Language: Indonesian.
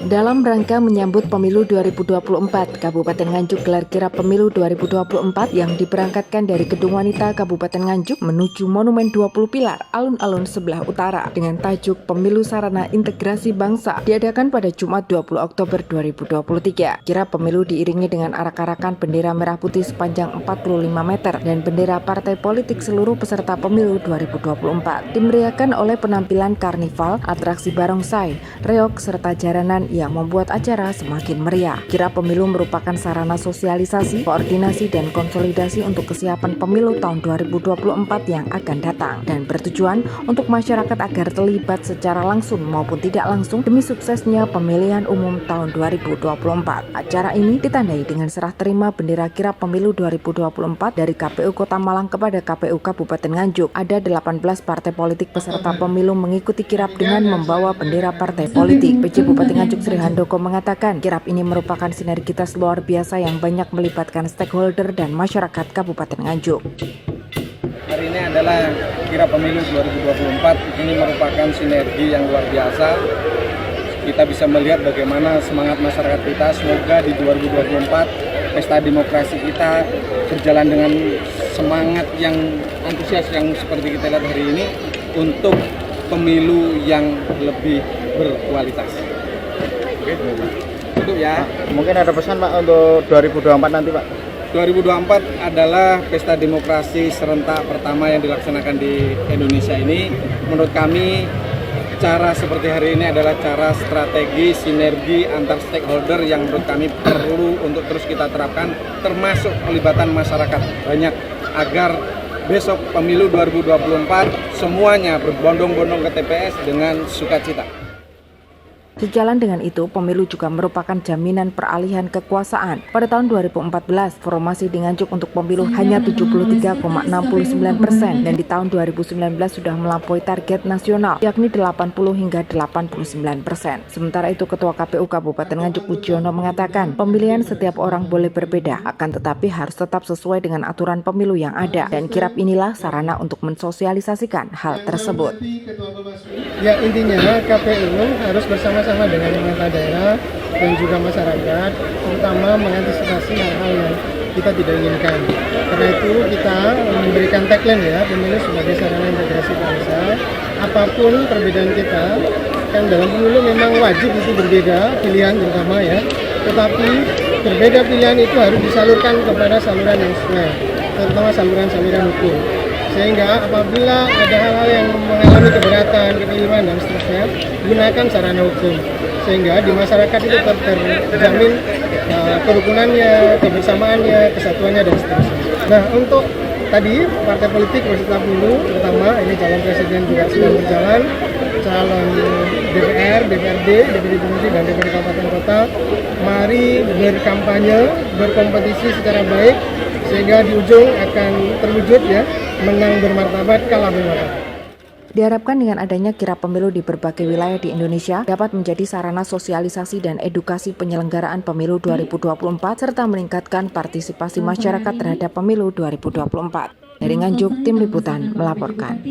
Dalam rangka menyambut Pemilu 2024, Kabupaten Nganjuk gelar kirap Pemilu 2024 yang diberangkatkan dari Gedung Wanita Kabupaten Nganjuk menuju Monumen 20 Pilar, alun-alun sebelah utara dengan tajuk Pemilu Sarana Integrasi Bangsa diadakan pada Jumat 20 Oktober 2023. Kirap pemilu diiringi dengan arak-arakan bendera merah putih sepanjang 45 meter dan bendera partai politik seluruh peserta Pemilu 2024. Dimeriahkan oleh penampilan karnival, atraksi barongsai, reog, serta jaranan yang membuat acara semakin meriah. Kirap pemilu merupakan sarana sosialisasi, koordinasi, dan konsolidasi untuk kesiapan pemilu tahun 2024 yang akan datang dan bertujuan untuk masyarakat agar terlibat secara langsung maupun tidak langsung demi suksesnya pemilihan umum tahun 2024. Acara ini ditandai dengan serah terima bendera kirap pemilu 2024 dari KPU Kota Malang kepada KPU Kabupaten Nganjuk. Ada 18 partai politik peserta pemilu mengikuti kirap dengan membawa bendera partai politik. PJ Bupati Nganjuk Sri Handoko mengatakan kirap ini merupakan sinergitas luar biasa yang banyak melibatkan stakeholder dan masyarakat Kabupaten Nganjuk. Hari ini adalah kirap pemilu 2024, ini merupakan sinergi yang luar biasa. Kita bisa melihat bagaimana semangat masyarakat kita, semoga di 2024 pesta demokrasi kita berjalan dengan semangat yang antusias yang seperti kita lihat hari ini untuk pemilu yang lebih berkualitas. Itu ya. Mungkin ada pesan Pak untuk 2024 nanti Pak? 2024 adalah pesta demokrasi serentak pertama yang dilaksanakan di Indonesia ini. Menurut kami cara seperti hari ini adalah cara strategi sinergi antar stakeholder yang menurut kami perlu untuk terus kita terapkan, termasuk pelibatan masyarakat banyak agar besok pemilu 2024 semuanya berbondong-bondong ke TPS dengan sukacita. Sejalan dengan itu, pemilu juga merupakan jaminan peralihan kekuasaan. Pada tahun 2014, formasi di Nganjuk untuk pemilu hanya 73,69% dan di tahun 2019 sudah melampaui target nasional, yakni 80 hingga 89%. Sementara itu, Ketua KPU Kabupaten Nganjuk Pujiono mengatakan, pemilihan setiap orang boleh berbeda, akan tetapi harus tetap sesuai dengan aturan pemilu yang ada, dan kirap inilah sarana untuk mensosialisasikan hal tersebut. Ya, intinya KPU harus bersama-sama dengan pemerintah daerah dan juga masyarakat, terutama mengantisipasi hal-hal yang kita tidak inginkan. Karena itu kita memberikan tagline ya, pemilu sebagai sarana integrasi bangsa. Apapun perbedaan kita, kan dalam pemilu memang wajib itu berbeda pilihan terutama ya, tetapi berbeda pilihan itu harus disalurkan kepada saluran yang sesuai, terutama saluran-saluran hukum. Sehingga apabila ada hal-hal yang mengalami keberatan, kekeliruan dan seterusnya, gunakan sarana hukum. Sehingga di masyarakat itu terjamin kerukunannya, kebersamaannya, kesatuannya dan seterusnya. Nah, untuk tadi partai politik peserta pemilu, terutama ini calon presiden juga sedang berjalan, calon DPR, DPRD, DPD Provinsi dan DPD Kabupaten Kota, mari berkampanye, berkompetisi secara baik, sehingga di ujung akan terwujud ya, menang bermartabat, kalah bermartabat. Diharapkan dengan adanya kirap pemilu di berbagai wilayah di Indonesia dapat menjadi sarana sosialisasi dan edukasi penyelenggaraan pemilu 2024 serta meningkatkan partisipasi masyarakat terhadap pemilu 2024. Dari Nganjuk, Tim Liputan melaporkan.